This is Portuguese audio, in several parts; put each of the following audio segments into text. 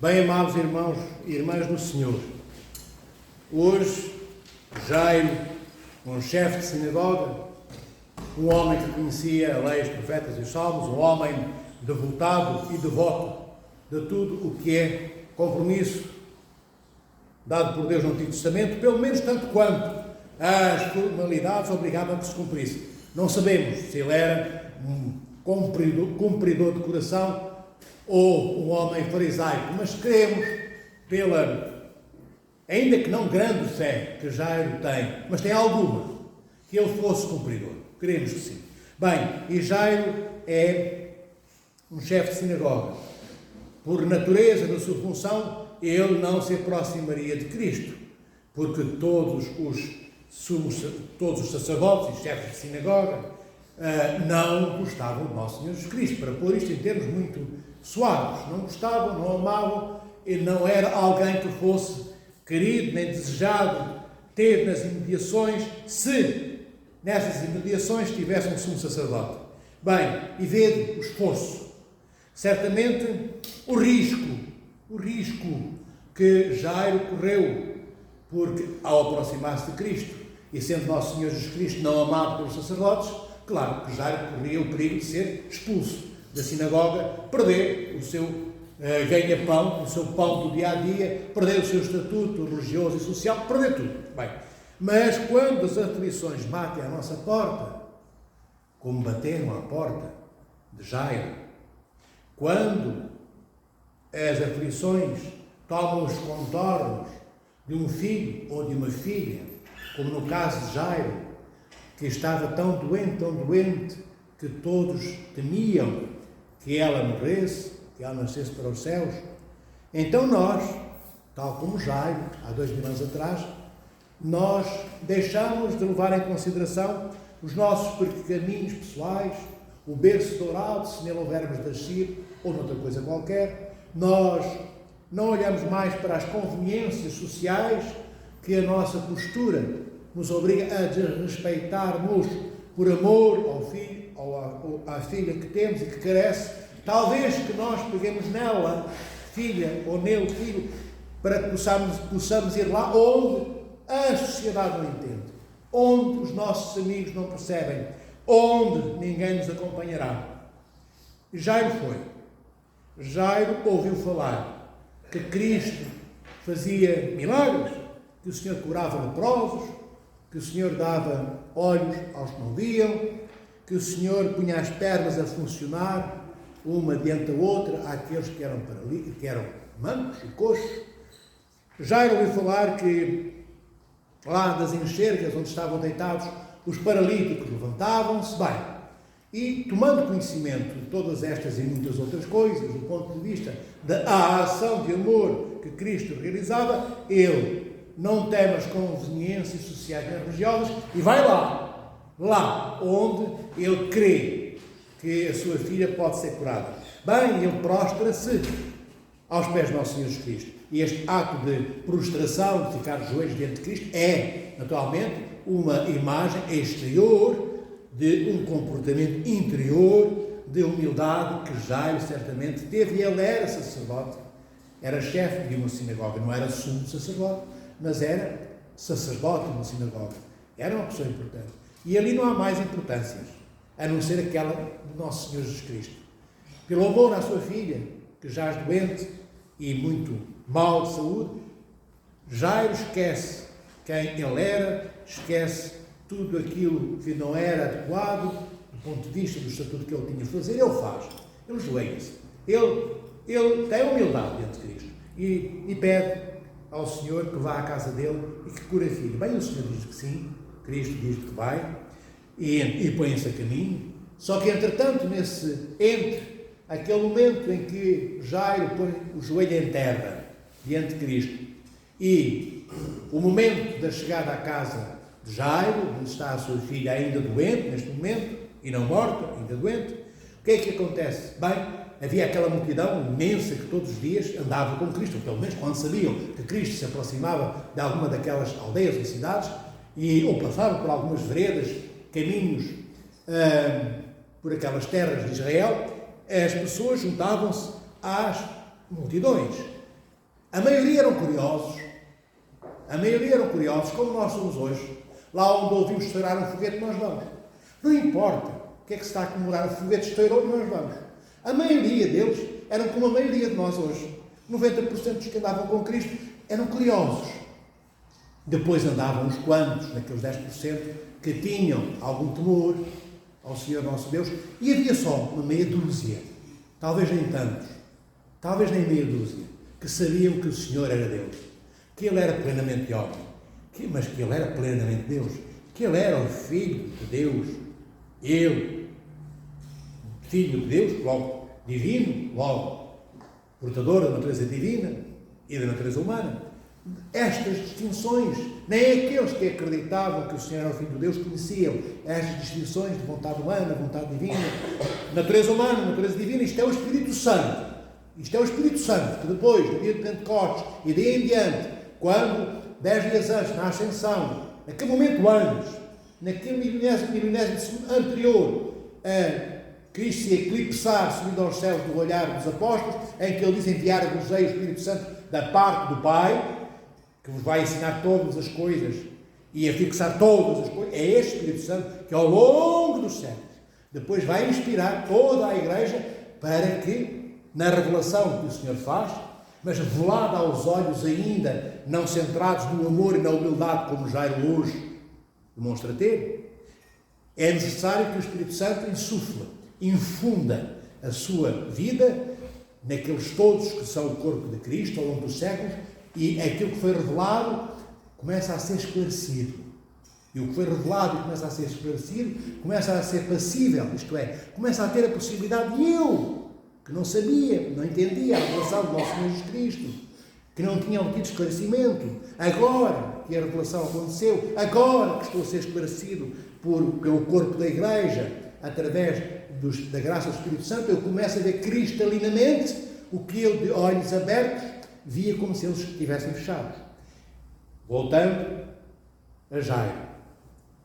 Bem, amados irmãos e irmãs do Senhor, hoje Jairo, um chefe de sinagoga, um homem que conhecia a lei, os profetas e os salmos, um homem devotado e devoto de tudo o que é compromisso dado por Deus no Antigo Testamento, pelo menos tanto quanto as formalidades obrigavam a que se cumprisse. Não sabemos se ele era um cumpridor de coração ou um homem farisaico, mas cremos pela, ainda que não grande fé que Jairo tem, mas tem alguma, que ele fosse cumpridor. Cremos que sim. Bem, e Jairo é um chefe de sinagoga. Por natureza da sua função, ele não se aproximaria de Cristo, porque todos os sacerdotes e chefes de sinagoga não gostavam do nosso Senhor Jesus Cristo, para pôr isto em termos muito suaves. Não gostavam, não amavam, e não era alguém que fosse querido nem desejado ter nas imediações, se nessas imediações tivesse um sumo sacerdote. Bem, e vede o esforço, certamente o risco que Jairo correu, porque ao aproximar-se de Cristo, e sendo nosso Senhor Jesus Cristo não amado pelos sacerdotes, claro que Jairo corria o perigo de ser expulso da sinagoga, perder o seu ganha-pão, o seu pão do dia-a-dia, perder o seu estatuto religioso e social, perder tudo. Bem, mas quando as aflições batem à nossa porta, como bateram à porta de Jairo, quando as aflições tomam os contornos de um filho ou de uma filha, como no caso de Jairo, que estava tão doente, que todos temiam que ela morresse, que ela nascesse para os céus. Então nós, tal como Jairo, há 2000 anos atrás, nós deixamos de levar em consideração os nossos caminhos pessoais, o berço dourado, se nele houvermos de nascer, ou noutra coisa qualquer. Nós não olhamos mais para as conveniências sociais que a nossa postura nos obriga a desrespeitar-nos por amor ao filho ou à filha que temos e que carece. Talvez que nós peguemos nela, filha, ou nele, filho, para que possamos ir lá onde a sociedade não entende, onde os nossos amigos não percebem, onde ninguém nos acompanhará. Jairo foi. Jairo ouviu falar que Cristo fazia milagres, que o Senhor curava leprosos, que o Senhor dava olhos aos que não viam, que o Senhor punha as pernas a funcionar, uma diante da outra, àqueles que eram mancos e coxos. Jairo ouviu falar que lá das enxergas onde estavam deitados os paralíticos levantavam-se. Bem, e tomando conhecimento de todas estas e muitas outras coisas, do ponto de vista da ação de amor que Cristo realizava, ele não teme as conveniências sociais nem religiosas e vai lá onde ele crê que a sua filha pode ser curada. Bem, ele prostra-se aos pés do nosso Senhor Jesus Cristo. E este ato de prostração, de ficar de joelhos diante de Cristo, é, naturalmente, uma imagem exterior de um comportamento interior de humildade que Jairo certamente teve. E ele era sacerdote, era chefe de uma sinagoga, não era sumo sacerdote, mas era sacerdote de uma sinagoga. Era uma pessoa importante. E ali não há mais importâncias, a não ser aquela do nosso Senhor Jesus Cristo. Pelo amor à sua filha, que jaz doente e muito mal de saúde, Jairo esquece quem ele era, esquece tudo aquilo que não era adequado do ponto de vista do estatuto que ele tinha de fazer. Ele faz, ele ajoelha-se, ele tem humildade diante de Cristo e pede ao Senhor que vá à casa dele e que cure a filha. Bem, o Senhor diz que sim, Cristo diz que vai e põe-se a caminho. Só que, entretanto, entre aquele momento em que Jairo põe o joelho em terra diante de Cristo e o momento da chegada à casa de Jairo, onde está a sua filha ainda doente neste momento, e não morta, ainda doente, o que é que acontece? Bem, havia aquela multidão imensa que todos os dias andava com Cristo, ou pelo menos quando sabiam que Cristo se aproximava de alguma daquelas aldeias ou cidades, ou passava por algumas veredas, caminhos por aquelas terras de Israel, as pessoas juntavam-se multidões. A maioria eram curiosos. Como nós somos hoje. Lá onde ouvimos estourar um foguete, nós vamos. Não importa o que é que se está a comemorar, o foguete estourou e nós vamos. A maioria deles eram como a maioria de nós hoje. 90% dos que andavam com Cristo eram curiosos. Depois andavam uns quantos, naqueles 10%, que tinham algum temor ao Senhor nosso Deus, e havia só uma meia dúzia, talvez nem tantos, talvez nem meia dúzia, que sabiam que o Senhor era Deus, que Ele era plenamente homem, mas que Ele era plenamente Deus, que Ele era o Filho de Deus, Ele, Filho de Deus, logo divino, logo portador da natureza divina e da natureza humana. Estas distinções, nem aqueles que acreditavam que o Senhor era o Filho de Deus conheciam estas distinções de vontade humana, vontade divina, natureza humana, natureza divina. Isto é o Espírito Santo. Isto é o Espírito Santo, que depois, no dia de Pentecostes e daí em diante, quando 10 dias antes, na Ascensão, naquele momento antes, naquele milionésimo anterior, Cristo se eclipsar, subindo aos céus do olhar dos apóstolos, em que ele diz: enviar-vos-ei o Espírito Santo da parte do Pai, que vos vai ensinar todas as coisas e a fixar todas as coisas. É este Espírito Santo que, ao longo dos séculos, depois vai inspirar toda a Igreja para que, na revelação que o Senhor faz, mas velada aos olhos ainda, não centrados no amor e na humildade, como Jairo hoje demonstra ter, é necessário que o Espírito Santo insufle, infunda a sua vida naqueles todos que são o corpo de Cristo ao longo dos séculos, e aquilo que foi revelado começa a ser esclarecido. E o que foi revelado e começa a ser esclarecido começa a ser passível, isto é, começa a ter a possibilidade de eu, que não sabia, não entendia a revelação do nosso Senhor Jesus Cristo, que não tinha obtido esclarecimento, agora que a revelação aconteceu, agora que estou a ser esclarecido pelo corpo da Igreja, através da graça do Espírito Santo, eu começo a ver cristalinamente o que eu, de olhos abertos, via como se eles estivessem fechados. Voltando a Jairo.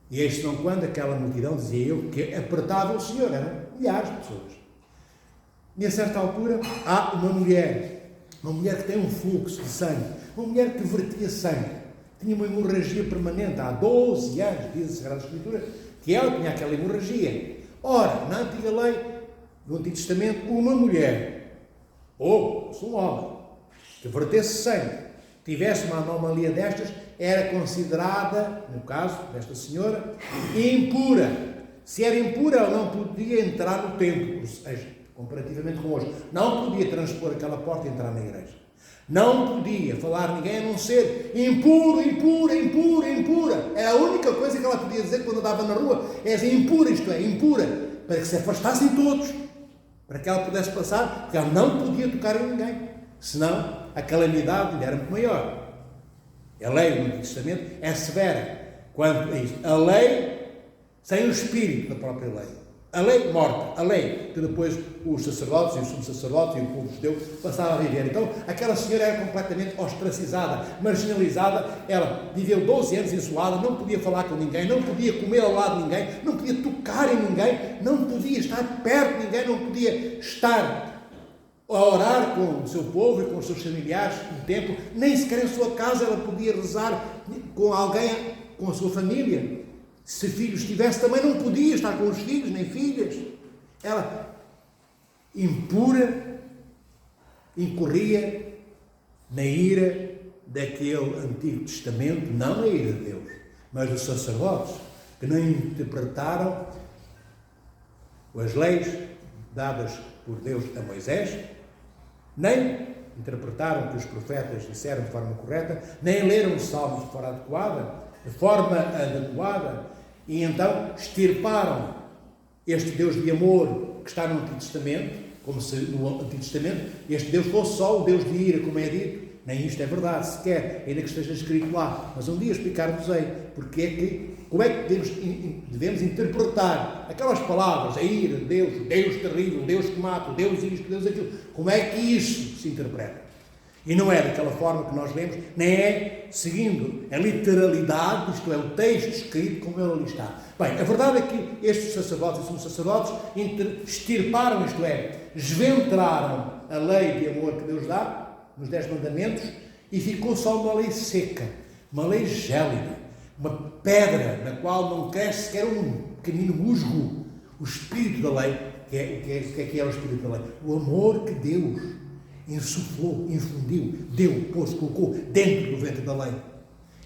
E este não quando aquela multidão, dizia eu, que apertava o Senhor, eram milhares de pessoas. E a certa altura há uma mulher que tem um fluxo de sangue, uma mulher que vertia sangue, tinha uma hemorragia permanente há 12 anos, diz a Sagrada Escritura, que ela tinha aquela hemorragia. Ora, na antiga lei, no Antigo Testamento, uma mulher, ou um homem, que vertesse sangue, tivesse uma anomalia destas, era considerada, no caso desta senhora, impura. Se era impura, ela não podia entrar no templo, ou seja, comparativamente com hoje, não podia transpor aquela porta e entrar na igreja. Não podia falar a ninguém a não ser impuro, impura, impura, impura. Era a única coisa que ela podia dizer quando andava na rua. És impura, isto é, impura, para que se afastassem todos, para que ela pudesse passar, porque ela não podia tocar em ninguém, senão a calamidade lhe era muito maior. A lei do Antigo Testamento é severa quanto a isso. A lei sem o espírito da própria lei. A lei morta, a lei que depois os sacerdotes e os subsacerdotes e o povo judeu passaram a viver. Então, aquela senhora era completamente ostracizada, marginalizada. Ela viveu 12 anos isolada, não podia falar com ninguém, não podia comer ao lado de ninguém, não podia tocar em ninguém, não podia estar perto de ninguém, não podia estar a orar com o seu povo e com os seus familiares no templo, nem sequer em sua casa ela podia rezar com alguém, com a sua família. Se filhos tivesse, também não podia estar com os filhos, nem filhas. Ela, impura, incorria na ira daquele Antigo Testamento, não na ira de Deus, mas dos sacerdotes, que não interpretaram as leis dadas por Deus a Moisés, nem interpretaram o que os profetas disseram de forma correta, nem leram os salmos de forma adequada, e então extirparam este Deus de amor que está no Antigo Testamento, como se no Antigo Testamento este Deus fosse só o Deus de ira, como é dito. Nem isto é verdade, sequer, ainda que esteja escrito lá. Mas um dia explicar-vos-ei como é que devemos interpretar aquelas palavras, a ira de Deus, o Deus terrível, o Deus que mata, o Deus isto, o Deus aquilo. Como é que isso se interpreta? E não é daquela forma que nós lemos, nem é seguindo a literalidade, isto é, o texto escrito como ele ali está. Bem, a verdade é que estes sacerdotes e sumos sacerdotes extirparam, isto é, esventraram a lei de amor que Deus dá, nos 10 mandamentos, e ficou só uma lei seca, uma lei gélida, uma pedra na qual não cresce sequer um pequenino musgo. O espírito da lei, que é o espírito da lei? O amor que Deus insuflou, infundiu, deu, pôs, colocou dentro do ventre da lei.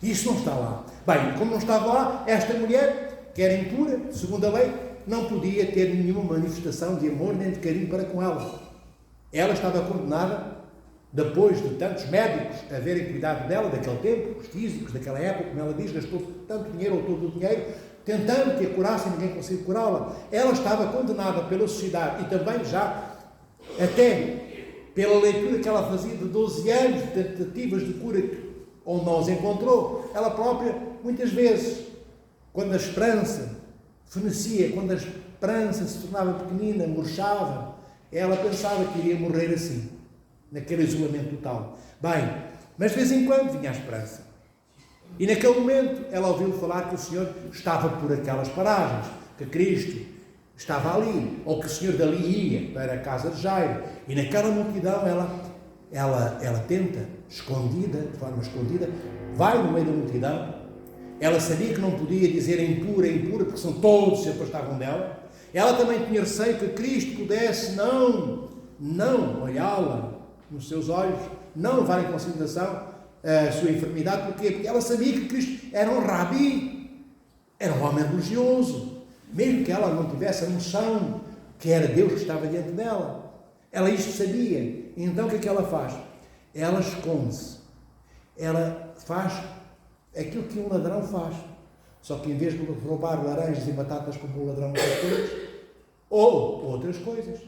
Isso não está lá. Bem, como não estava lá, esta mulher, que era impura, segundo a lei, não podia ter nenhuma manifestação de amor nem de carinho para com ela. Ela estava condenada, depois de tantos médicos haverem cuidado dela, daquele tempo, os físicos daquela época, como ela diz, gastou tanto dinheiro ou todo o dinheiro, tentando que a curassem, ninguém conseguiu curá-la. Ela estava condenada pela sociedade e também já, até pela leitura que ela fazia de 12 anos de tentativas de cura, onde não os encontrou. Ela própria, muitas vezes, quando a esperança fenecia, quando a esperança se tornava pequenina, murchava, ela pensava que iria morrer assim, naquele isolamento total. Bem, mas de vez em quando vinha a esperança. E naquele momento ela ouviu falar que o Senhor estava por aquelas paragens, que Cristo estava ali, ou que o Senhor dali ia para a casa de Jairo. E naquela multidão ela tenta, escondida, de forma escondida, vai no meio da multidão. Ela sabia que não podia dizer impura, porque são todos se afastavam dela. Ela também tinha receio que Cristo pudesse não olhá-la nos seus olhos, não levar em consideração a sua enfermidade. Porquê? Porque ela sabia que Cristo era um rabi, era um homem religioso, mesmo que ela não tivesse a noção que era Deus que estava diante dela. Ela isto sabia. E então o que é que ela faz? Ela esconde-se. Ela faz aquilo que um ladrão faz. Só que em vez de roubar laranjas e batatas como o ladrão faz, ou outras coisas,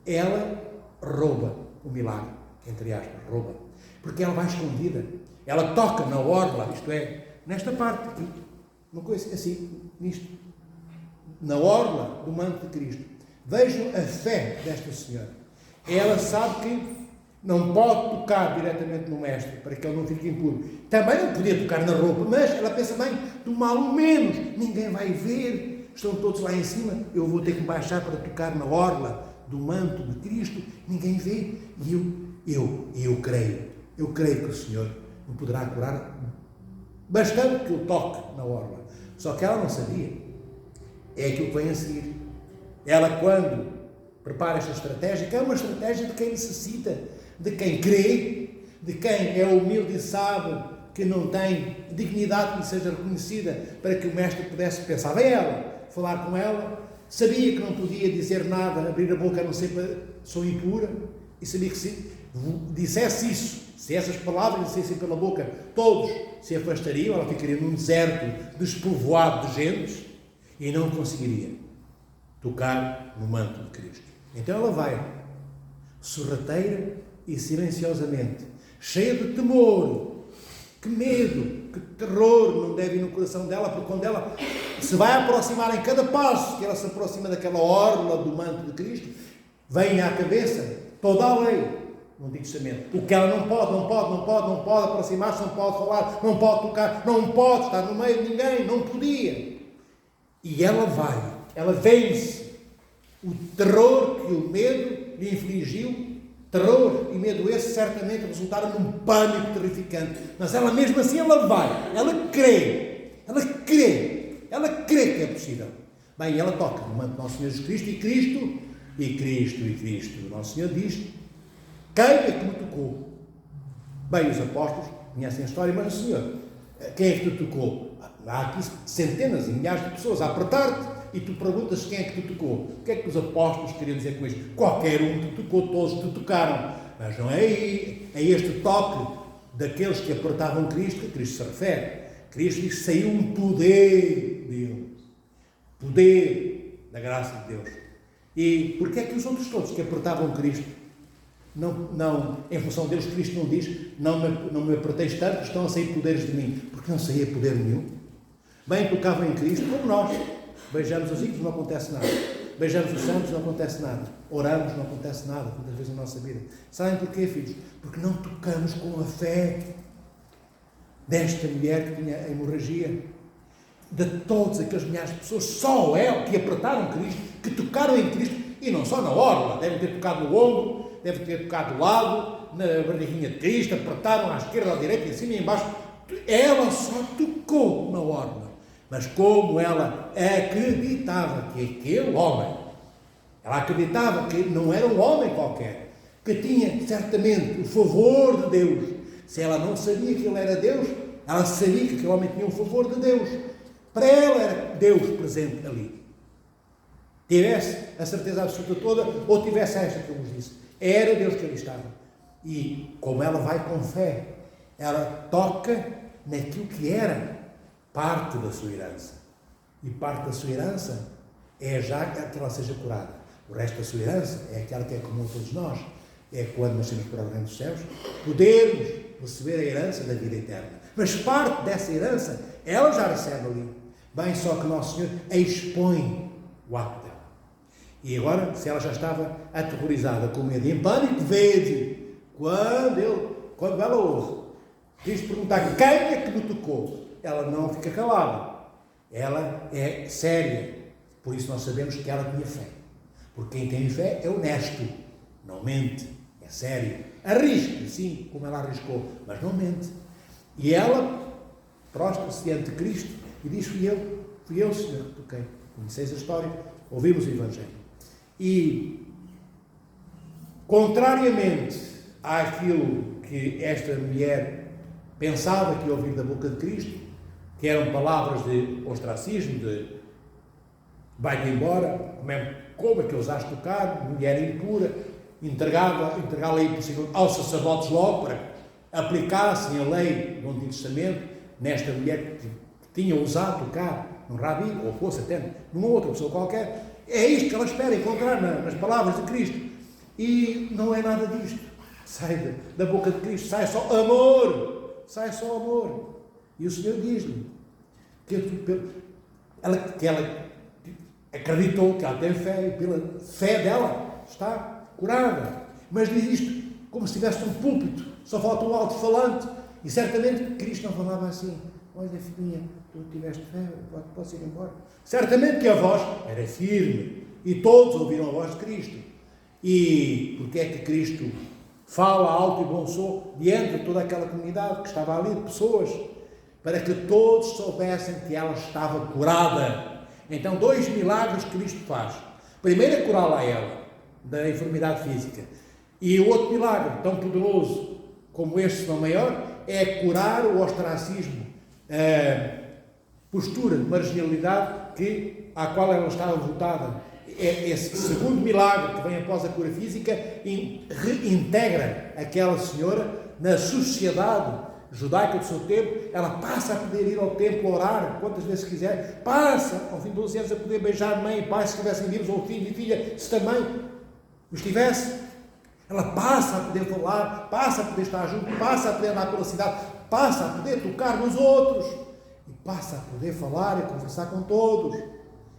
ela rouba o milagre, entre aspas, rouba. Porque ela vai escondida. Ela toca na orla, isto é, nesta parte aqui, uma coisa assim, nisto, na orla do manto de Cristo. Vejam a fé desta senhora. Ela sabe que não pode tocar diretamente no mestre, para que ele não fique impuro. Também não podia tocar na roupa, mas ela pensa bem, do mal o menos, ninguém vai ver, estão todos lá em cima, eu vou ter que baixar para tocar na orla do manto de Cristo, ninguém vê, e eu creio que o Senhor me poderá curar bastante que eu toque na orla. Só que ela não sabia, é aquilo que vem a seguir. Ela, quando prepara esta estratégia, que é uma estratégia de quem necessita, de quem crê, de quem é humilde e sabe que não tem dignidade que lhe seja reconhecida, para que o mestre pudesse pensar em ela, falar com ela. Sabia que não podia dizer nada, abrir a boca a não ser para sou impura, e sabia que se dissesse isso, se essas palavras dissessem pela boca, todos se afastariam, ela ficaria num deserto despovoado de gentes e não conseguiria tocar no manto de Cristo. Então ela vai, sorrateira e silenciosamente, cheia de temor, que medo, que terror não deve ir no coração dela, porque quando ela se vai aproximar em cada passo que ela se aproxima daquela orla do manto de Cristo, vem à cabeça toda a lei no Antigo Testamento. O que ela não pode aproximar-se, não pode falar, não pode tocar, não pode estar no meio de ninguém, não podia. E ela vai, ela vence o terror que o medo lhe infligiu. Terror e medo esse certamente resultaram num pânico terrificante. Mas ela mesmo assim, ela vai, ela crê que é possível. Bem, ela toca no manto do nosso Senhor Jesus Cristo, e o nosso Senhor diz: quem é que me tocou? Bem, os apóstolos conhecem a história, mas o Senhor, quem é que te tocou? Há aqui centenas e milhares de pessoas a apertar-te e tu perguntas quem é que te tocou. O que é que os apóstolos queriam dizer com isto? Qualquer um te tocou, todos te tocaram. Mas não é aí, é este toque daqueles que apertavam Cristo que Cristo se refere. Cristo diz que saiu um poder de Deus. Poder da graça de Deus. E porquê é que os outros todos que apertavam Cristo, não, em função deles, Cristo não diz, não me aperteis tanto, estão a sair poderes de mim, porque não saía poder nenhum. Bem, tocavam em Cristo como nós. Beijamos os ídolos, não acontece nada. Beijamos os santos, não acontece nada. Oramos, não acontece nada, muitas vezes na nossa vida. Sabem porquê, filhos? Porque não tocamos com a fé desta mulher que tinha a hemorragia. De todos aqueles milhares de pessoas, só ela que apertaram Cristo, que tocaram em Cristo, e não só na orla, devem ter tocado no ombro, deve ter tocado do lado, na barriguinha de Cristo, apertaram à esquerda, à direita, em cima e em baixo. Ela só tocou na orla. Mas como ela acreditava que aquele homem, ela acreditava que não era um homem qualquer, que tinha certamente o favor de Deus. Se ela não sabia que ele era Deus, ela sabia que aquele homem tinha o favor de Deus. Para ela era Deus presente ali. Tivesse a certeza absoluta toda, ou tivesse esta que eu vos disse, era Deus que ali estava. E como ela vai com fé, ela toca naquilo que era parte da sua herança. E parte da sua herança é já que ela seja curada. O resto da sua herança é aquela que é comum a todos nós. É quando nascemos para o reino dos céus, podermos receber a herança da vida eterna. Mas parte dessa herança, ela já recebe ali. Bem, só que Nosso Senhor expõe o ato dela. E agora, se ela já estava aterrorizada, com medo e em pânico, vede, quando ela ouve Cristo perguntar quem é que me tocou, ela não fica calada. Ela é séria. Por isso nós sabemos que ela tinha fé. Porque quem tem fé é honesto. Não mente. É sério. Arrisca, sim, como ela arriscou. Mas não mente. E ela prostra-se diante de Cristo e diz, fui eu, Senhor, que toquei. Conheceis a história? Ouvimos o Evangelho. E, contrariamente àquilo que esta mulher pensava que ia ouvir da boca de Cristo, que eram palavras de ostracismo, de vai-te embora, como é que ousaste tocar, mulher impura, entregá-la aí possível aos sacerdotes logo para aplicassem a lei do Antigo Testamento nesta mulher que tinha ousado tocar num rabi, ou fosse até numa outra pessoa qualquer. É isto que ela espera encontrar nas palavras de Cristo. E não é nada disto. Sai da boca de Cristo, sai só amor. Sai só amor. E o Senhor diz-lhe que ela acreditou, que ela tem fé, e pela fé dela está curada. Mas diz isto como se tivesse um púlpito, só falta um alto-falante. E certamente Cristo não falava assim. Olha, filhinha, tu tiveste fé, podes ir embora. Certamente que a voz era firme e todos ouviram a voz de Cristo. E porque é que Cristo fala alto e bom som diante de toda aquela comunidade que estava ali de pessoas, para que todos soubessem que ela estava curada. Então, 2 milagres que Cristo faz. Primeiro é curá-la a ela, da enfermidade física. E o outro milagre, tão poderoso como este, se não maior, é curar o ostracismo, a postura de marginalidade à qual ela estava votada. Esse segundo milagre, que vem após a cura física, reintegra aquela senhora na sociedade judaica do seu tempo. Ela passa a poder ir ao templo orar quantas vezes quiser, passa ao fim de 12 anos a poder beijar mãe e pai se estivessem vivos, ou filho e filha se também estivesse. Ela passa a poder falar, passa a poder estar junto, passa a poder andar pela cidade, passa a poder tocar nos outros e passa a poder falar e conversar com todos.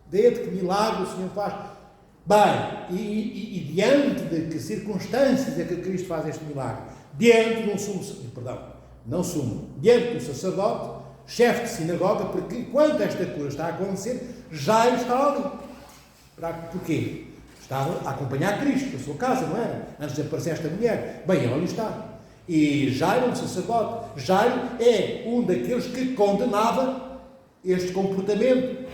Vede que milagre o Senhor faz. Bem, e diante de que circunstâncias é que Cristo faz este milagre? Diante de diante do sacerdote, chefe de sinagoga, porque enquanto esta cura está a acontecer, Jairo está ali. Porquê? Estava a acompanhar Cristo para a sua casa, não era? Antes de aparecer esta mulher. Bem, ele ali está. E Jairo é um sacerdote. Jairo é um daqueles que condenava este comportamento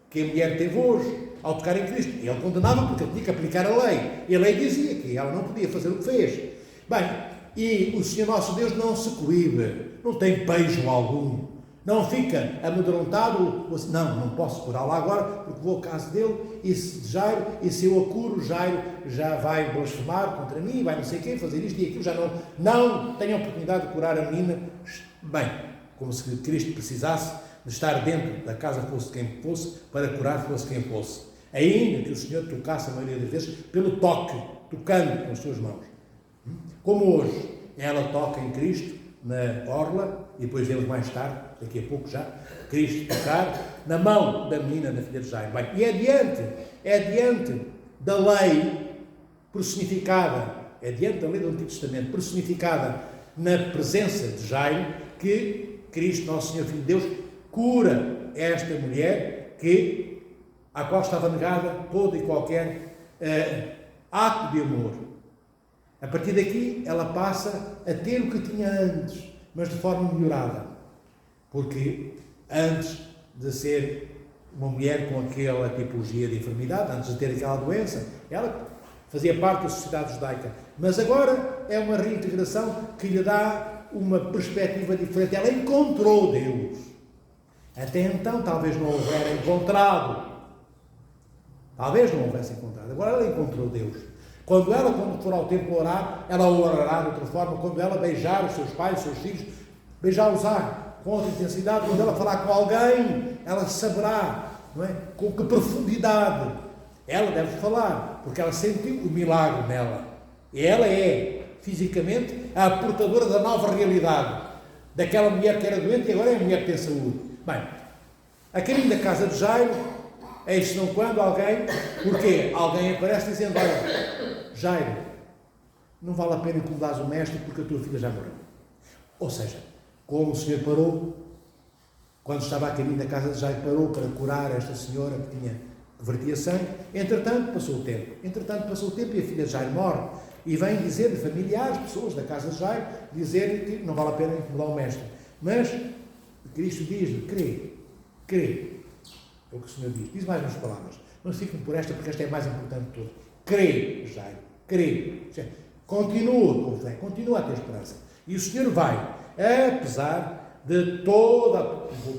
que a mulher teve hoje, ao tocar em Cristo. Ele condenava porque ele tinha que aplicar a lei. E a lei dizia que ela não podia fazer o que fez. Bem, e o Senhor nosso Deus não se coíbe, não tem pejo algum. Não fica amedrontado, não posso curá-lo agora, porque vou ao caso dele, e se eu a curo, Jairo já vai blasfemar contra mim, vai não sei quem, fazer isto e aquilo, já não tenho a oportunidade de curar a menina. Bem, como se Cristo precisasse de estar dentro da casa, fosse quem fosse, para curar, fosse quem fosse. Ainda que o Senhor tocasse a maioria das vezes, pelo toque, tocando com as suas mãos. Como hoje, ela toca em Cristo, na orla, e depois vemos mais tarde, daqui a pouco já, Cristo tocar na mão da menina, da filha de Jairo. Bem, e é diante da lei personificada, é diante da lei do Antigo Testamento, personificada na presença de Jairo, que Cristo, nosso Senhor Filho de Deus, cura esta mulher à qual estava negada toda e qualquer ato de amor. A partir daqui, ela passa a ter o que tinha antes, mas de forma melhorada. Porque antes de ser uma mulher com aquela tipologia de enfermidade, antes de ter aquela doença, ela fazia parte da sociedade judaica. Mas agora é uma reintegração que lhe dá uma perspectiva diferente. Ela encontrou Deus. Até então talvez não houvera encontrado. Talvez não houvesse encontrado. Agora ela encontrou Deus. Quando for ao templo orar, ela orará de outra forma. Quando ela beijar os seus pais, os seus filhos, beijá-los com outra intensidade. Quando ela falar com alguém, ela saberá, não é? Com que profundidade ela deve falar, porque ela sentiu o milagre nela. E ela é, fisicamente, a portadora da nova realidade. Daquela mulher que era doente e agora é a mulher que tem saúde. Bem, a caminho da casa de Jairo, eis não quando alguém, porque alguém aparece dizendo: olha, Jairo, não vale a pena incomodares o mestre porque a tua filha já morreu. Ou seja, como o Senhor parou, quando estava a caminho da casa de Jairo, parou para curar esta senhora que vertia sangue. Entretanto, passou o tempo. E a filha de Jairo morre. E vem dizer, familiares, pessoas da casa de Jairo, dizer que não vale a pena incomodar o mestre. Mas Cristo diz-lhe: crê. É o que o Senhor diz. Diz mais umas palavras. Não fiquem por esta, porque esta é a mais importante de todas. Crê, Jairo. Crê. Continua com fé. Continua a ter esperança. E o Senhor vai, apesar de toda a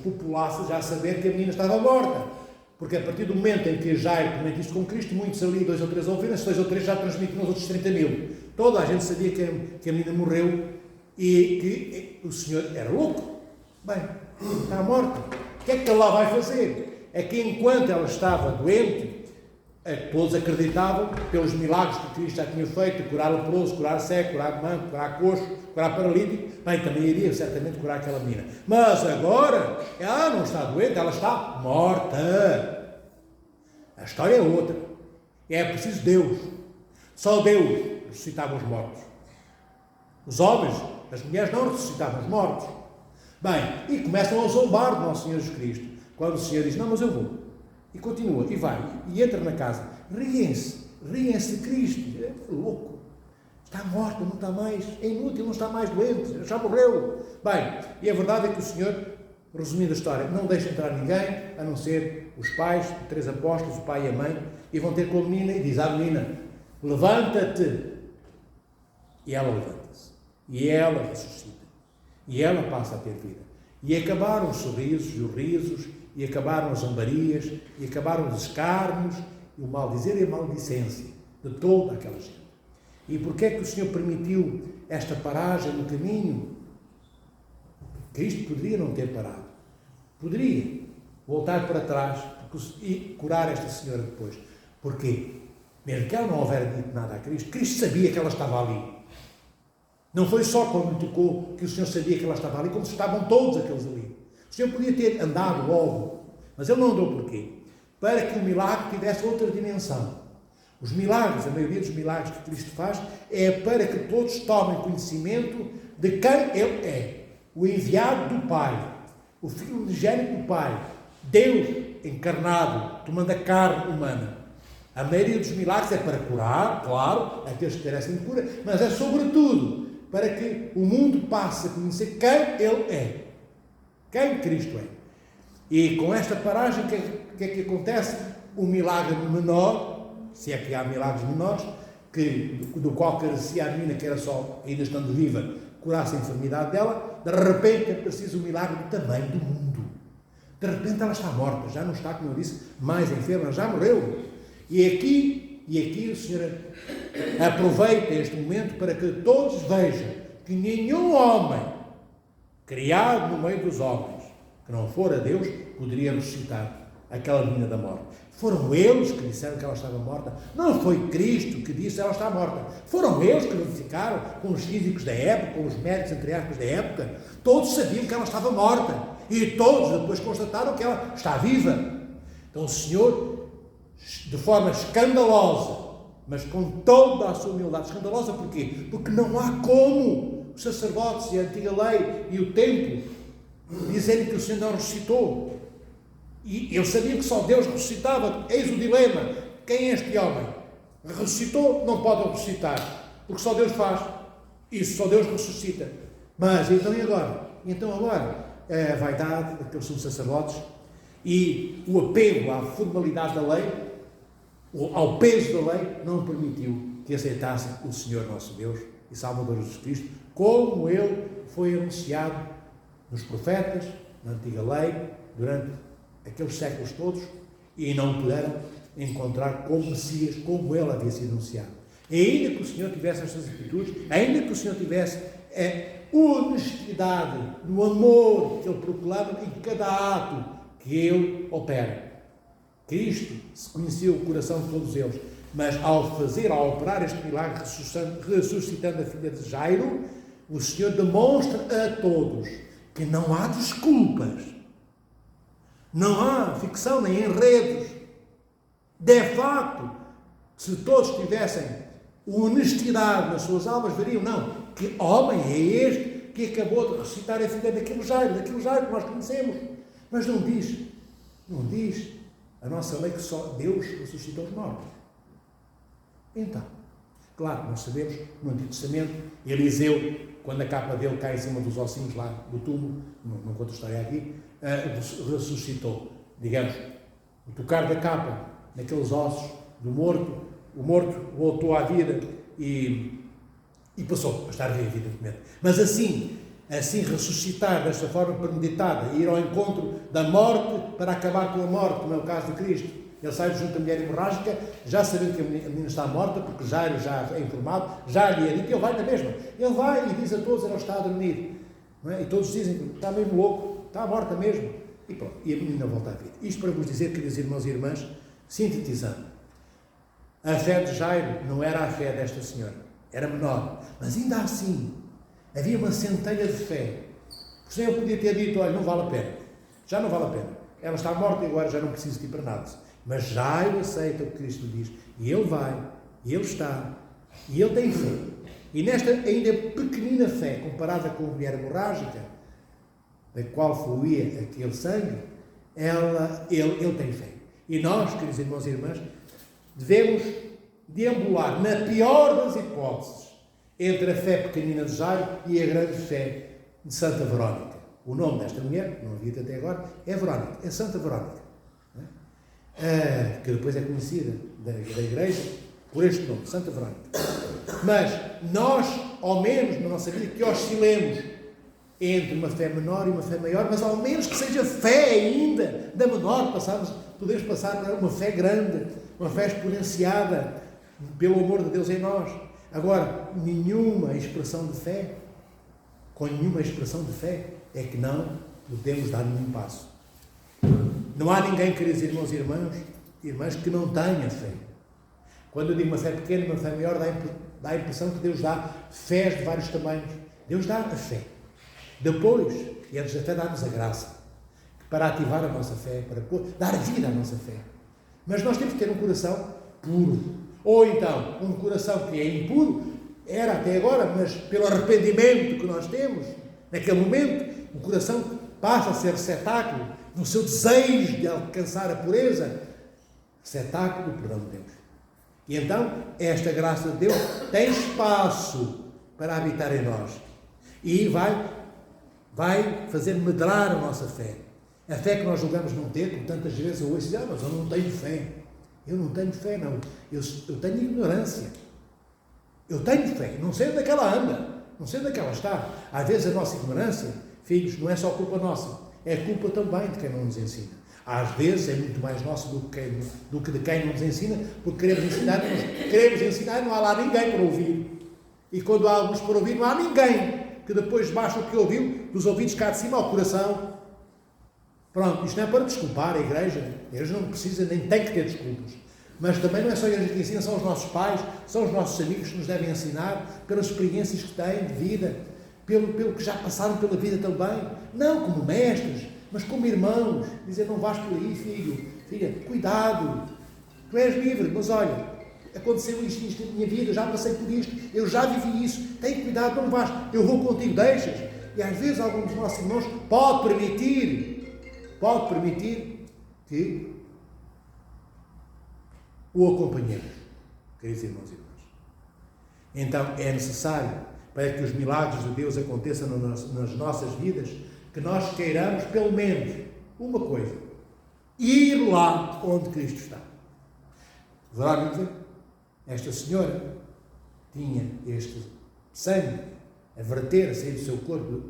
população já saber que a menina estava morta. Porque a partir do momento em que Jairo comenta isto com Cristo, muitos ali, 2 ou 3 ouviram, 2 ou 3 já transmitiram aos outros 30 mil. Toda a gente sabia que a menina morreu e que o Senhor era louco. Bem, está morta. O que é que ele lá vai fazer? É que enquanto ela estava doente, todos acreditavam, pelos milagres que Cristo já tinha feito, curar leproso, curar cego, curar manco, curar coxo, curar paralítico, bem, também iria certamente curar aquela menina. Mas agora, ela não está doente, ela está morta. A história é outra. É preciso Deus. Só Deus ressuscitava os mortos. Os homens, as mulheres não ressuscitavam os mortos. Bem, e começam a zombar do nosso Senhor Jesus Cristo. Quando o Senhor diz: não, mas eu vou. E continua, e vai, e entra na casa. Riem-se de Cristo. É louco. Está morto, não está mais. É inútil, não está mais doente. Já morreu. Bem, e a verdade é que o Senhor, resumindo a história, não deixa entrar ninguém, a não ser os pais, 3 apóstolos, o pai e a mãe, e vão ter com a menina e diz à menina: levanta-te. E ela levanta-se. E ela ressuscita. E ela passa a ter vida. E acabaram os sorrisos e os risos, e acabaram as zombarias, e acabaram os escárnios, e o maldizer e a maldicência de toda aquela gente. E porquê é que o Senhor permitiu esta paragem no caminho? Cristo poderia não ter parado. Poderia voltar para trás e curar esta senhora depois. Porquê? Mesmo que ela não houvera dito nada a Cristo, Cristo sabia que ela estava ali. Não foi só quando lhe tocou que o Senhor sabia que ela estava ali, como estavam todos aqueles ali. O Senhor podia ter andado logo, mas Ele não andou porquê? Para que o milagre tivesse outra dimensão. Os milagres, a maioria dos milagres que Cristo faz, é para que todos tomem conhecimento de quem Ele é. O enviado do Pai, o Filho unigênito do Pai, Deus encarnado, tomando a carne humana. A maioria dos milagres é para curar, claro, aqueles que carecem de cura, mas é sobretudo para que o mundo passe a conhecer quem Ele é. Quem Cristo é. E com esta paragem, o que é que acontece? O milagre menor, se é que há milagres menores, do qual carecia a menina, que era só, ainda estando viva, curasse a enfermidade dela, de repente é preciso o milagre do tamanho do mundo. De repente ela está morta, já não está, como eu disse, mais enferma, já morreu. E aqui o Senhor aproveita este momento para que todos vejam que nenhum homem criado no meio dos homens, que não fora Deus, poderia ressuscitar aquela menina da morte. Foram eles que disseram que ela estava morta. Não foi Cristo que disse que ela está morta. Foram eles que verificaram com os físicos da época, com os médicos, entre aspas, da época. Todos sabiam que ela estava morta. E todos depois constataram que ela está viva. Então o Senhor, de forma escandalosa, mas com toda a sua humildade, escandalosa porquê? Porque não há como os sacerdotes e a antiga lei e o templo dizerem que o Senhor não ressuscitou. E eles sabiam que só Deus ressuscitava. Eis o dilema. Quem é este homem? Ressuscitou, não pode ressuscitar, porque só Deus faz. Isso, só Deus ressuscita. Mas, então e agora? Então agora, a vaidade daqueles sumos sacerdotes e o apego à formalidade da lei, ao peso da lei, não permitiu que aceitassem o Senhor nosso Deus e Salvador Jesus Cristo, como Ele foi anunciado nos profetas, na antiga lei, durante aqueles séculos todos, e não puderam encontrar como Messias, como Ele havia sido anunciado. E ainda que o Senhor tivesse estas atitudes, ainda que o Senhor tivesse honestidade no amor que Ele proclama em cada ato que Ele opera. Cristo se conhecia o coração de todos eles, mas ao operar este milagre, ressuscitando a filha de Jairo, o Senhor demonstra a todos que não há desculpas, não há ficção nem enredos. De facto, se todos tivessem honestidade nas suas almas, veriam, não, que homem é este que acabou de ressuscitar a filha daquele Jairo que nós conhecemos. Mas não diz a nossa lei que só Deus ressuscitou os mortos. Então, claro, nós sabemos, no Antigo Testamento, Eliseu, quando a capa dele cai em cima dos ossinhos lá do túmulo, não conto a história aqui, ressuscitou, digamos, o tocar da capa naqueles ossos do morto, o morto voltou à vida e passou a estar vivo, evidentemente. Mas assim ressuscitar desta forma premeditada, ir ao encontro da morte para acabar com a morte, como é o caso de Cristo. Ele sai junto à mulher hemorrágica, já sabendo que a menina está morta, porque Jairo já é informado, já lhe é dito, ele vai na mesma. Ele vai e diz a todos, ela está a dormir. Não é? E todos dizem, está mesmo louco, está morta mesmo. E pronto, e a menina volta à vida. Isto para vos dizer, queridos irmãos e irmãs, sintetizando, a fé de Jairo não era a fé desta senhora, era menor, mas ainda assim, havia uma centelha de fé. O Senhor podia ter dito, olha, não vale a pena, já não vale a pena, ela está morta e agora já não precisa de ir para nada. Mas Jairo aceita o que Cristo diz, e ele vai, e ele está, e ele tem fé. E nesta ainda pequenina fé, comparada com a mulher hemorrágica, da qual fluía aquele sangue, ele tem fé. E nós, queridos irmãos e irmãs, devemos deambular, na pior das hipóteses, entre a fé pequenina de Jairo e a grande fé de Santa Verónica. O nome desta mulher, não havia até agora, é Verónica, é Santa Verónica, que depois é conhecida da Igreja por este nome, Santa Verónica. Mas nós, ao menos na nossa vida, que oscilemos entre uma fé menor e uma fé maior, mas ao menos que seja fé ainda da menor, podemos passar para uma fé grande, uma fé exponenciada pelo amor de Deus em nós. Agora, nenhuma expressão de fé, com nenhuma expressão de fé, é que não podemos dar nenhum passo. Não há ninguém, queridos irmãos e irmãs, que não tenha fé. Quando eu digo uma fé pequena e uma fé maior, dá a impressão que Deus dá fés de vários tamanhos. Deus dá a fé. Depois, e antes até dá-nos a graça, para ativar a nossa fé, para dar vida à nossa fé. Mas nós temos que ter um coração puro. Ou então, um coração que é impuro, era até agora, mas pelo arrependimento que nós temos, naquele momento, o coração passa a ser receptáculo no seu desejo de alcançar a pureza, receptáculo do perdão de Deus. E então, esta graça de Deus tem espaço para habitar em nós. E vai fazer medrar a nossa fé. A fé que nós julgamos não ter, como tantas vezes eu ouço, mas eu não tenho fé. Eu não tenho fé, não. Eu tenho ignorância. Eu tenho fé. Não sei onde é que ela anda. Não sei onde é que ela está. Às vezes a nossa ignorância, filhos, não é só culpa nossa. É culpa também de quem não nos ensina. Às vezes é muito mais nossa do que de quem nos ensina, porque queremos ensinar e não há lá ninguém para ouvir. E quando há alguns para ouvir, não há ninguém que depois baixa o que ouviu, dos ouvidos cá de cima ao coração. Pronto, isto não é para desculpar a igreja não precisa, nem tem que ter desculpas. Mas também não é só a igreja que ensina, são os nossos pais, são os nossos amigos que nos devem ensinar, pelas experiências que têm de vida, pelo que já passaram pela vida também, não como mestres, mas como irmãos, dizer, não vais por aí, filha, cuidado, tu és livre, mas olha, aconteceu isto na minha vida, eu já passei por isto, eu já vivi isso, tem cuidado, não vais, eu vou contigo, deixas. E às vezes algum dos nossos irmãos pode permitir que o acompanhemos. queridos irmãos e irmãs. Então é necessário, para que os milagres de Deus aconteçam nas nossas vidas, que nós queiramos pelo menos uma coisa: ir lá onde Cristo está. Verónica, esta senhora, tinha este sangue a verter, a sair do seu corpo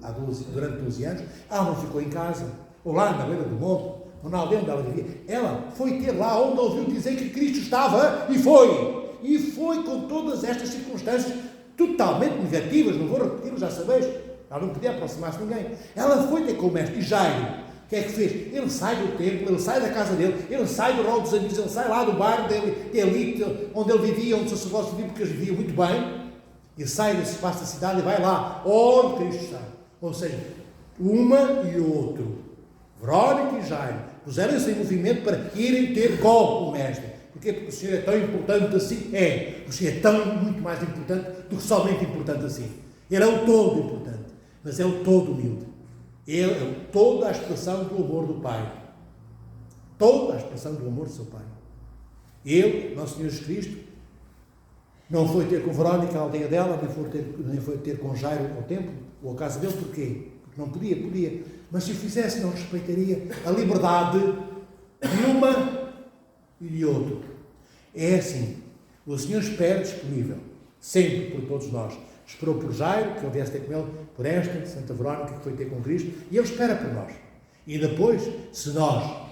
durante 12 anos. Ela não ficou em casa, ou lá na beira do monte, ou na aldeia onde ela vivia. Ela foi ter lá onde ouviu dizer que Cristo estava, e foi. E foi com todas estas circunstâncias totalmente negativas, não vou repetir, já sabeis. Ela não podia aproximar-se de ninguém. Ela foi ter com o mestre. E Jairo, o que é que fez? Ele sai do templo, ele sai da casa dele, ele sai do rol dos amigos, ele sai lá do bairro dele, onde ele vivia, onde os sacerdotes viviam, porque eles viviam muito bem, e sai desse espaço da cidade e vai lá, onde Cristo está. Ou seja, uma e outro, Verónica e Jairo, puseram-se em movimento para irem ter com o mestre. Porquê? Porque o Senhor é tão importante assim? É. O Senhor é tão muito mais importante do que somente importante assim. Ele é o todo importante, mas é o todo humilde. Ele é toda a expressão do amor do Pai. Toda a expressão do amor do seu Pai. Ele, nosso Senhor Jesus Cristo, não foi ter com Verónica a aldeia dela, nem foi ter com Jairo ao templo, ou a casa dele. Porquê? Porque não podia. Mas se o fizesse, não respeitaria a liberdade de uma e de outro. É assim. O Senhor espera disponível, sempre por todos nós. Esperou por Jairo, que ele viesse ter com ele, por esta, Santa Verónica, que foi ter com Cristo, e ele espera por nós. E depois, se nós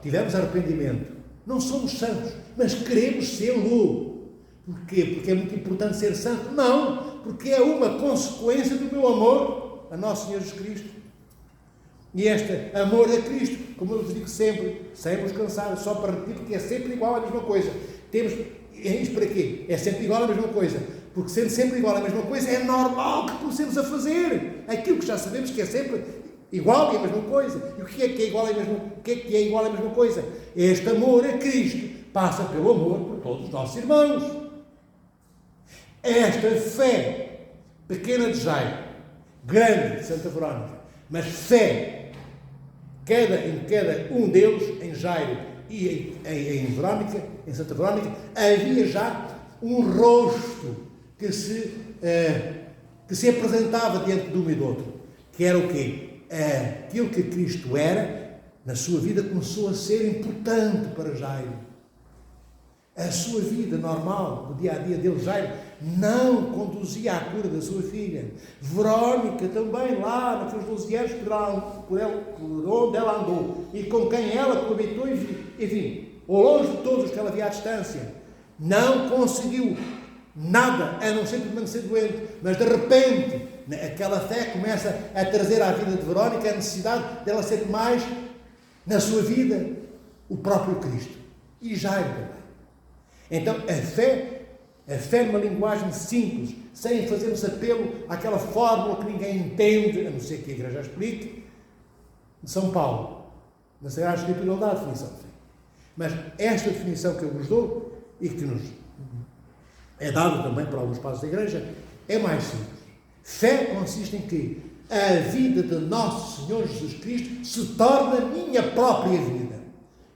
tivermos arrependimento, não somos santos, mas queremos sê-lo. Porquê? Porque é muito importante ser santo? Não, porque é uma consequência do meu amor a nosso Senhor Jesus Cristo. E este amor a Cristo, como eu vos digo sempre, sem vos cansar, só para repetir, porque é sempre igual à mesma coisa. É isto para quê? É sempre igual à mesma coisa. Porque sendo sempre igual à mesma coisa, é normal que comecemos a fazer aquilo que já sabemos que é sempre igual e a mesma coisa. E o que é igual à mesma coisa? Este amor a Cristo passa pelo amor por todos os nossos irmãos. Esta fé pequena de Jairo, grande de Santa Verónica, mas fé em cada um deles, em Jairo e em Verónica, em Santa Verónica, havia já um rosto que se apresentava diante de um e do outro, que era o quê? Aquilo que Cristo era, na sua vida, começou a ser importante para Jairo. A sua vida normal, do dia-a-dia dele, Jairo, não conduzia à cura da sua filha. Verónica também, lá naqueles 12 anos, por onde ela andou, e com quem ela coabitou, enfim, ao longe de todos que ela via à distância, não conseguiu nada, a não ser permanecer doente. Mas de repente, aquela fé começa a trazer à vida de Verónica a necessidade dela ser mais, na sua vida, o próprio Cristo. E Jairo também. Então, a fé numa linguagem simples, sem fazermos apelo àquela fórmula que ninguém entende, a não ser que a Igreja explique, de São Paulo. Na Sagrada Escritura ele dá a definição de fé. Mas esta definição que eu vos dou, e que nos é dada também por alguns padres da Igreja, é mais simples. Fé consiste em que a vida de nosso Senhor Jesus Cristo se torna minha própria vida.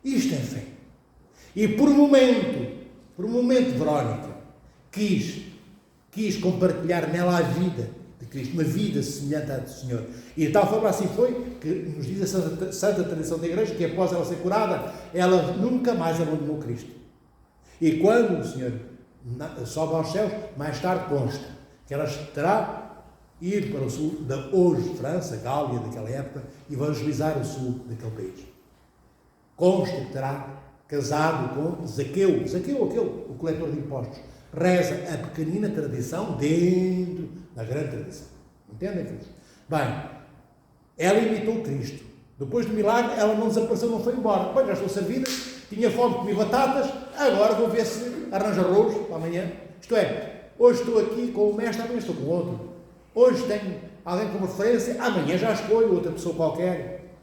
Isto é fé. E por um momento, Verónica quis compartilhar nela a vida de Cristo, uma vida semelhante à do Senhor. E de tal forma assim foi que nos diz a santa tradição da Igreja que após ela ser curada, ela nunca mais abandonou Cristo. E quando o Senhor sobe aos céus, mais tarde consta que ela terá ido para o sul da hoje França, Gália daquela época, evangelizar o sul daquele país. Consta que terá casado com Zaqueu, o coletor de impostos. Reza a pequenina tradição dentro da grande tradição. Entendem, filhos? Bem, ela imitou Cristo. Depois do milagre, ela não desapareceu, não foi embora. Bem, já estou servida, tinha fome, comi batatas, agora vou ver se arranjo arroz para amanhã. Isto é, hoje estou aqui com o mestre, amanhã estou com outro. Hoje tenho alguém como referência, amanhã já escolho outra pessoa qualquer.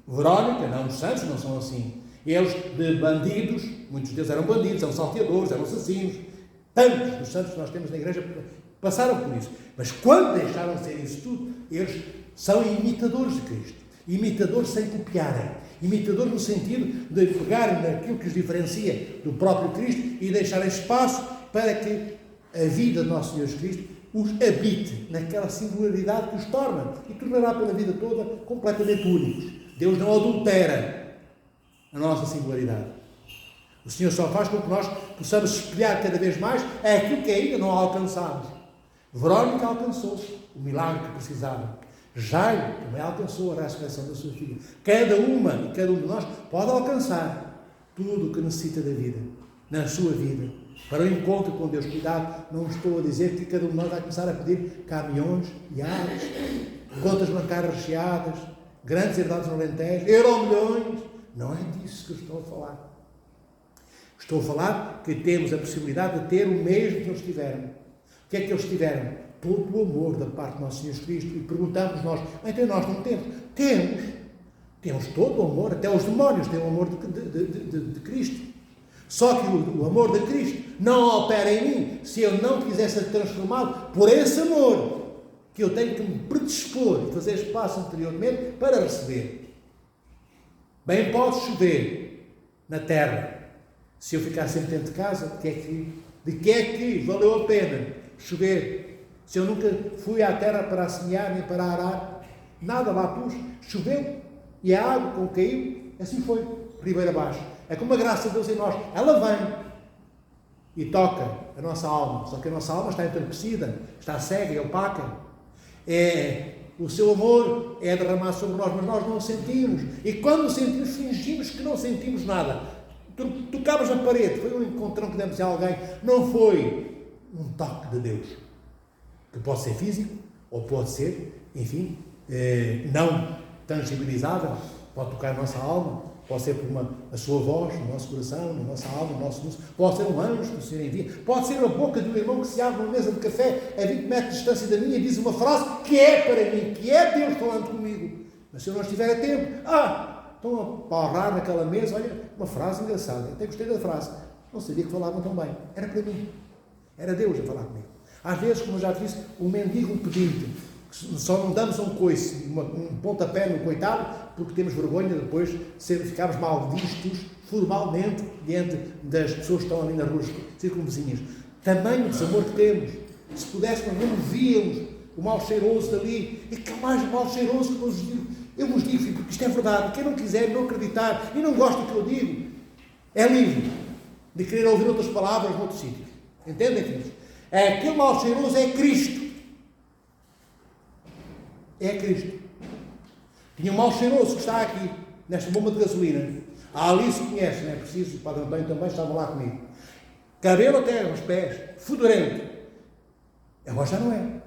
Verónica, não, os santos não são assim. Eles de bandidos, muitos deles eram bandidos, eram salteadores, eram assassinos. Tantos dos santos que nós temos na Igreja passaram por isso. Mas quando deixaram de ser isso tudo, eles são imitadores de Cristo. Imitadores sem copiarem. Imitadores no sentido de pegar naquilo que os diferencia do próprio Cristo e deixar espaço para que a vida do nosso Senhor Jesus Cristo os habite naquela singularidade que os torna e tornará pela vida toda completamente únicos. Deus não adultera a nossa singularidade. O Senhor só faz com que nós possamos espelhar cada vez mais aquilo que ainda não alcançamos. Verónica alcançou o milagre que precisava. Jairo também alcançou a ressurreição da sua filha. Cada uma e cada um de nós pode alcançar tudo o que necessita da vida, na sua vida, para o encontro com Deus. Cuidado, não estou a dizer que cada um de nós vai começar a pedir caminhões, iates, contas bancárias recheadas, grandes herdades no Alentejo, euromilhões. Não é disso que eu estou a falar. Estou a falar que temos a possibilidade de ter o mesmo que eles tiveram. O que é que eles tiveram? Todo o amor da parte do nosso Senhor Jesus Cristo. E perguntamos nós, então nós não temos? Temos todo o amor, até os demónios têm o amor de Cristo. Só que o amor de Cristo não opera em mim se eu não quiser ser transformado por esse amor que eu tenho que me predispor e fazer espaço anteriormente para receber. Bem pode chover na terra. Se eu ficar sempre dentro de casa, de que é que valeu a pena chover? Se eu nunca fui à terra para semear nem para arar, nada lá pus, choveu e a água como caiu, assim foi, ribeira abaixo. É como a graça de Deus em nós, ela vem e toca a nossa alma, só que a nossa alma está entorpecida, está cega e opaca. O seu amor é derramado sobre nós, mas nós não o sentimos. E quando o sentimos, fingimos que não sentimos nada. Tocámos na parede, foi um encontrão que demos a alguém, não foi um toque de Deus. Que pode ser físico, ou pode ser, enfim, não tangibilizável, pode tocar a nossa alma, pode ser por a sua voz, no nosso coração, na nossa alma, no nosso luz, pode ser um anjo que o Senhor envia, pode ser a boca de um irmão que se abre numa mesa de café a 20 metros de distância da minha e diz uma frase que é para mim, que é Deus falando comigo. Mas se eu não estiver a tempo, estão a paurrar naquela mesa, olha, uma frase engraçada, até gostei da frase, não sabia que falavam tão bem, era para mim, era Deus a falar comigo. Às vezes, como eu já disse, o mendigo pedido, só não damos um coice, um pontapé no coitado, porque temos vergonha de depois ficarmos mal vistos formalmente diante das pessoas que estão ali nas ruas circunvizinhas. Tamanho desamor que temos. Se pudéssemos, não víamos o mal cheiroso dali, e que é mais mal cheiroso que eu vos digo, porque isto é verdade. Quem não quiser não acreditar e não gosta do que eu digo, é livre de querer ouvir outras palavras noutros sítios. Entendem, filhos? Aquele mal cheiroso é Cristo. É Cristo. Tinha um mal cheiroso que está aqui, nesta bomba de gasolina. A Alice conhece, não é preciso, o Padre António também estava lá comigo. Cabelo até aos pés, fedorento. Agora já não é.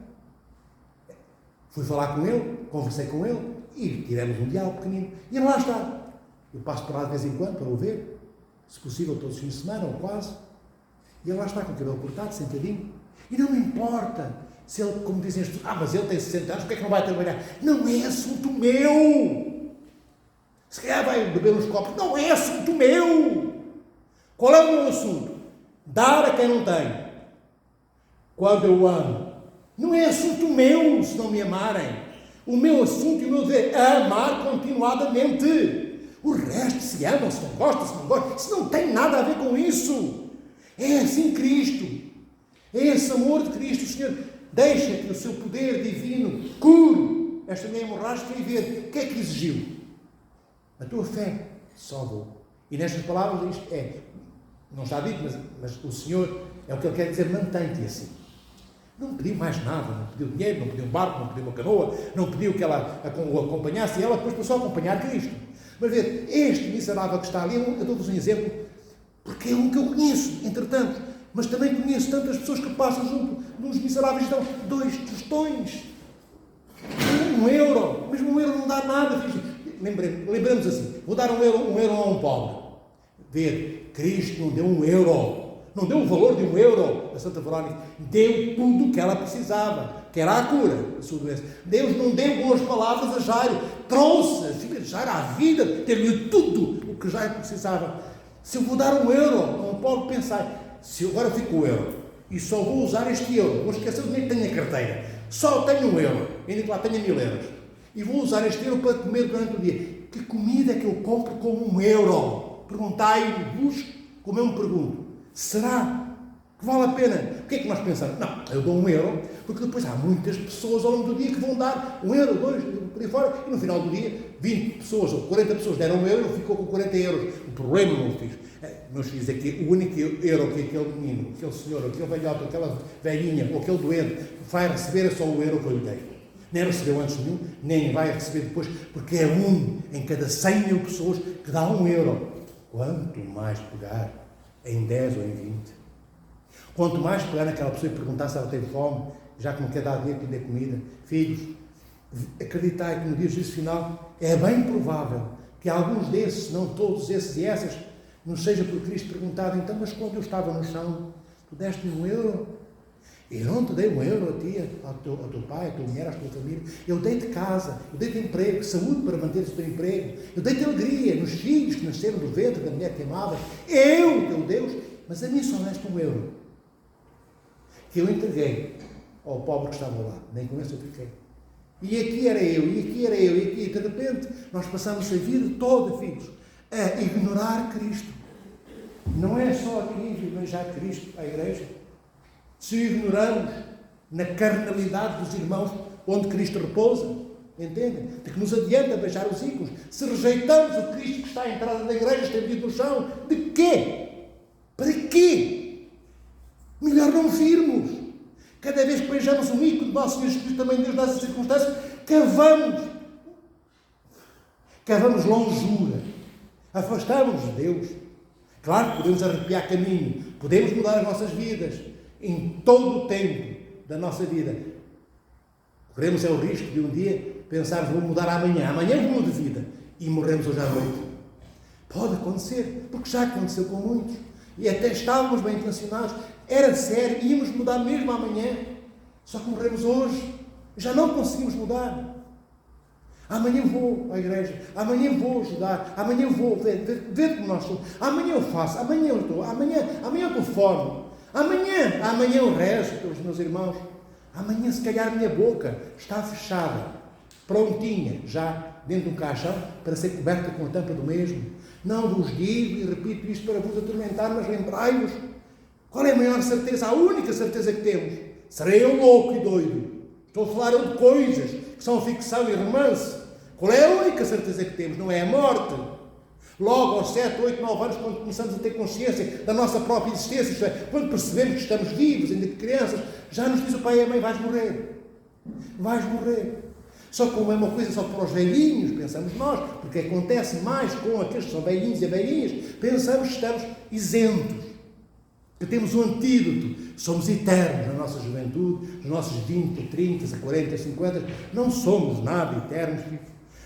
Fui falar com ele, conversei com ele e tivemos um diálogo pequenino. E ele lá está. Eu passo por lá de vez em quando para o ver, se possível todos os fins de semana ou quase. E ele lá está com o cabelo cortado, sentadinho. E não me importa se ele, como dizem as pessoas, mas ele tem 60 anos, porque é que não vai trabalhar? Não é assunto meu. Se calhar vai beber uns copos. Não é assunto meu. Qual é o meu assunto? Dar a quem não tem. Quando eu amo. Não é assunto meu se não me amarem. O meu assunto e o meu dever é amar continuadamente. O resto, se ama, se não gosta, se não tem nada a ver com isso. É assim Cristo. É esse amor de Cristo. O Senhor deixa que o seu poder divino cure esta minha hemorrágica e ver o que é que exigiu. A tua fé salvou. E nestas palavras isto não está dito, mas o Senhor é o que Ele quer dizer, mantém-te assim. Não pediu mais nada, não pediu dinheiro, não pediu um barco, não pediu uma canoa, não pediu que ela o acompanhasse, e ela depois passou a acompanhar Cristo. Mas ver, este miserável que está ali, eu dou-vos um exemplo, porque é um que eu conheço, entretanto, mas também conheço tantas pessoas que passam junto dos miseráveis e dão 2 tostões, 1 euro, mesmo 1 euro não dá nada. Lembremos assim, vou dar 1 euro a um pobre. Ver, Cristo não deu 1 euro, não deu o valor de 1 euro a Santa Verónica, deu tudo o que ela precisava, que era a cura da sua doença. Deus não deu boas palavras a Jairo, trouxe a filha de Jairo à vida, deu-lhe tudo o que Jairo precisava. Se eu vou dar 1 euro a um pobre, pensar, se eu agora fico 1 euro e só vou usar este euro, vou esquecer o dinheiro que tenho na carteira, só tenho 1 euro, ainda que lá tenha 1000 euros, e vou usar este euro para comer durante o dia, Que comida é que eu compro com €1? Perguntai-vos, como eu me pergunto. Será que vale a pena? O que é que nós pensamos? Não, eu dou €1, porque depois há muitas pessoas ao longo do dia que vão dar €1, 2, por aí fora, e no final do dia 20 pessoas ou 40 pessoas deram €1 e ficou com €40. O problema, meus filhos, é que o único euro que aquele menino, aquele senhor, aquele velhote, aquela velhinha ou aquele doente vai receber é só o euro que eu lhe dei. Nem recebeu antes nenhum, nem vai receber depois, porque é um em cada 100 mil pessoas que dá €1. Quanto mais pegar em 10 ou em 20, quanto mais pegar naquela pessoa e perguntar se ela tem fome, já que não quer dar dinheiro para lhe dar comida. Filhos, acreditai que no dia do juízo final é bem provável que alguns desses, se não todos esses e essas, nos seja por Cristo perguntado: então, mas quando eu estava no chão, tu deste-me €1? Eu não te dei €1 a ti, ao teu pai, à tua mulher, à tua família. Eu dei-te casa, eu dei-te emprego, saúde para manteres o teu emprego. Eu dei-te alegria nos filhos que nasceram do ventre da mulher que amavas. Eu, teu Deus, mas a mim só deste €1 que eu entreguei ao pobre que estava lá. Nem com esse eu fiquei. E aqui era eu, e aqui era eu, e aqui. De repente, nós passamos a vida toda, filhos, a ignorar Cristo. Não é só aqui beijar Cristo à igreja. Se o ignoramos na carnalidade dos irmãos onde Cristo repousa, entendem? De que nos adianta beijar os ícones. Se rejeitamos o Cristo que está à entrada da igreja, estendido no chão, de quê? Para quê? Melhor não virmos. Cada vez que beijamos um ícone do nosso Senhor Jesus, também Deus nessas circunstâncias, cavamos longura, afastamos de Deus. Claro que podemos arrepiar caminho, podemos mudar as nossas vidas em todo o tempo da nossa vida. Corremos o risco de um dia pensarmos: vou mudar amanhã eu mudo de vida, e morremos hoje à noite. Pode acontecer, porque já aconteceu com muitos, e até estávamos bem intencionados, era sério, íamos mudar mesmo amanhã, só que morremos hoje, já não conseguimos mudar. Amanhã vou à igreja, amanhã vou ajudar, amanhã vou ver como nós somos, amanhã eu faço, amanhã eu estou, amanhã eu estou fome, amanhã eu rezo pelos meus irmãos, amanhã se calhar a minha boca está fechada, prontinha, já dentro de um caixão, para ser coberta com a tampa do mesmo. Não vos digo e repito isto para vos atormentar, mas lembrai-vos. Qual é a maior certeza? A única certeza que temos. Serei eu louco e doido. Estou a falar de coisas que são ficção e romance. Qual é a única certeza que temos? Não é a morte. Logo aos 7, 8, 9 anos, quando começamos a ter consciência da nossa própria existência, isto é, quando percebemos que estamos vivos, ainda que crianças, já nos diz o pai e a mãe: vais morrer. Vais morrer. Só que como é uma coisa só para os velhinhos, pensamos nós, porque acontece mais com aqueles que são velhinhos e velhinhas, pensamos que estamos isentos, que temos um antídoto, somos eternos na nossa juventude, nos nossos 20, 30, 40, 50, não somos nada eternos,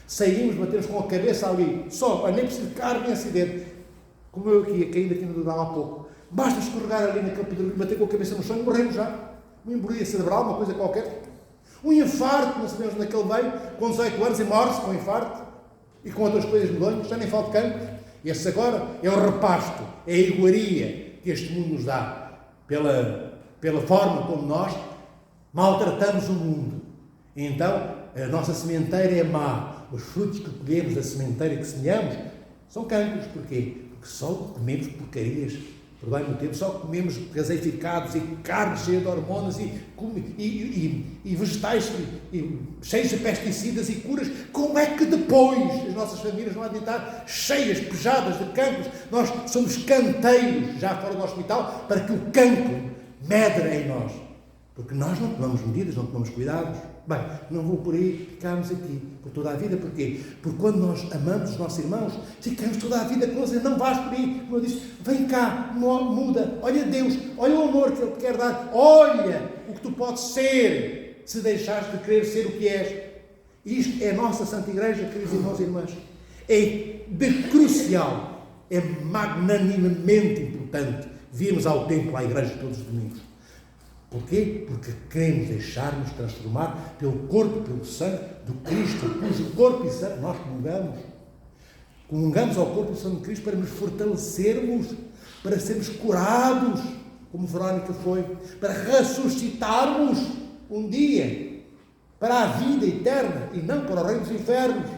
saímos, batemos com a cabeça ali, só, nem preciso de carro nem acidente, como eu aqui, caindo aqui no Dudal há pouco, basta escorregar ali naquele pedregulho, bater com a cabeça no chão e morremos já, uma embolia cerebral, uma coisa qualquer, um infarto, não sabemos onde é que ele veio, com 18 anos e morre-se com infarto, e com outras coisas medonhas, já nem falta cancro. Esse agora é o repasto, é a iguaria que este mundo nos dá, pela forma como nós maltratamos o mundo. E então, a nossa sementeira é má, os frutos que colhemos da sementeira que semeamos são cancros. Porquê? Porque só comemos porcarias, por bem no tempo, só comemos gaseificados e carne cheia de hormonas e vegetais cheios de pesticidas e curas. Como é que depois as nossas famílias vão adiantar cheias, pejadas de cancros? Nós somos canteiros já fora do hospital para que o cancro medre em nós, porque nós não tomamos medidas, não tomamos cuidados. Bem, não vou por aí, ficamos aqui por toda a vida. Porquê? Porque quando nós amamos os nossos irmãos, ficamos toda a vida com eles. Não vais por aí, como eu disse, vem cá, muda, olha Deus, olha o amor que Ele te quer dar, olha o que tu podes ser, se deixares de querer ser o que és. Isto é a nossa Santa Igreja, queridos irmãos e irmãs. É de crucial, é magnanimamente importante virmos ao templo, à igreja todos os domingos. Porquê? Porque queremos deixar-nos transformar pelo corpo e pelo sangue do Cristo, cujo corpo e sangue nós comungamos. Comungamos ao corpo e sangue de Cristo para nos fortalecermos, para sermos curados, como Verónica foi, para ressuscitarmos um dia para a vida eterna e não para o reino dos infernos.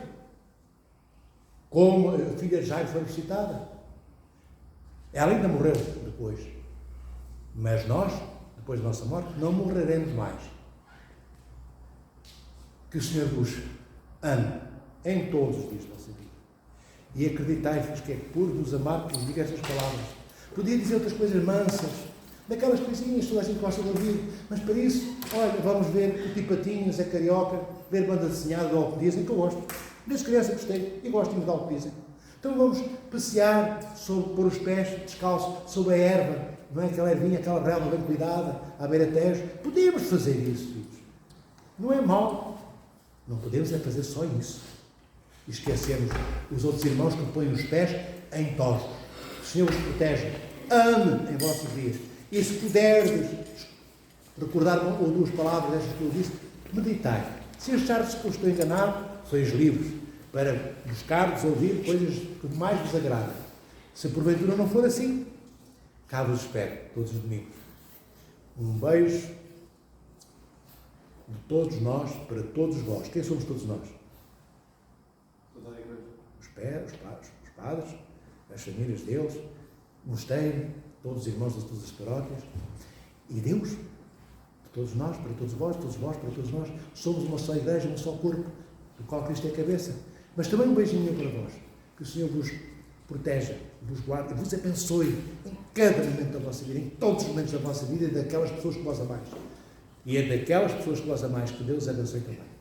como a filha de Jairo foi ressuscitada. Ela ainda morreu depois. Mas nós, depois da nossa morte, não morreremos mais. Que o Senhor vos ame em todos os dias da vossa vida. E acreditai-vos que é por nos amar que vos digo estas palavras. Podia dizer outras coisas mansas, daquelas coisinhas que toda a gente gosta de ouvir, mas para isso, olha, vamos ver o Tipatinho, Zé Carioca, ver banda desenhada do Alto Dizem, que eu gosto. Desde criança gostei e gosto de Alto Dizem. Então vamos passear, pôr os pés descalços sobre a erva, não é? Aquela ervinha, aquela relva bem cuidada, à beira-tejo. Podemos fazer isso, filhos. Não é mau. Não podemos é fazer só isso. E esquecemos os outros irmãos que põem os pés em tostos. O Senhor os protege. Ame em vossos dias. E se puderdes recordar uma ou duas palavras destas que eu disse, meditai. Se achares que eu estou enganado, sois livres para buscar, ouvir coisas que mais vos agradam. Se porventura não for assim, cá vos espero, todos os domingos. Um beijo de todos nós para todos vós. Quem somos todos nós? Os padres, as famílias deles, o mosteiro, todos os irmãos de todas as paróquias. E Deus, de todos nós, para todos vós, para todos nós, somos uma só igreja, um só corpo, do qual Cristo é a cabeça. Mas também um beijinho para vós. Que o Senhor vos proteja, vos guarde, vos abençoe em cada momento da vossa vida, em todos os momentos da vossa vida e daquelas pessoas que vós amais. E é daquelas pessoas que vós amais que Deus abençoe também.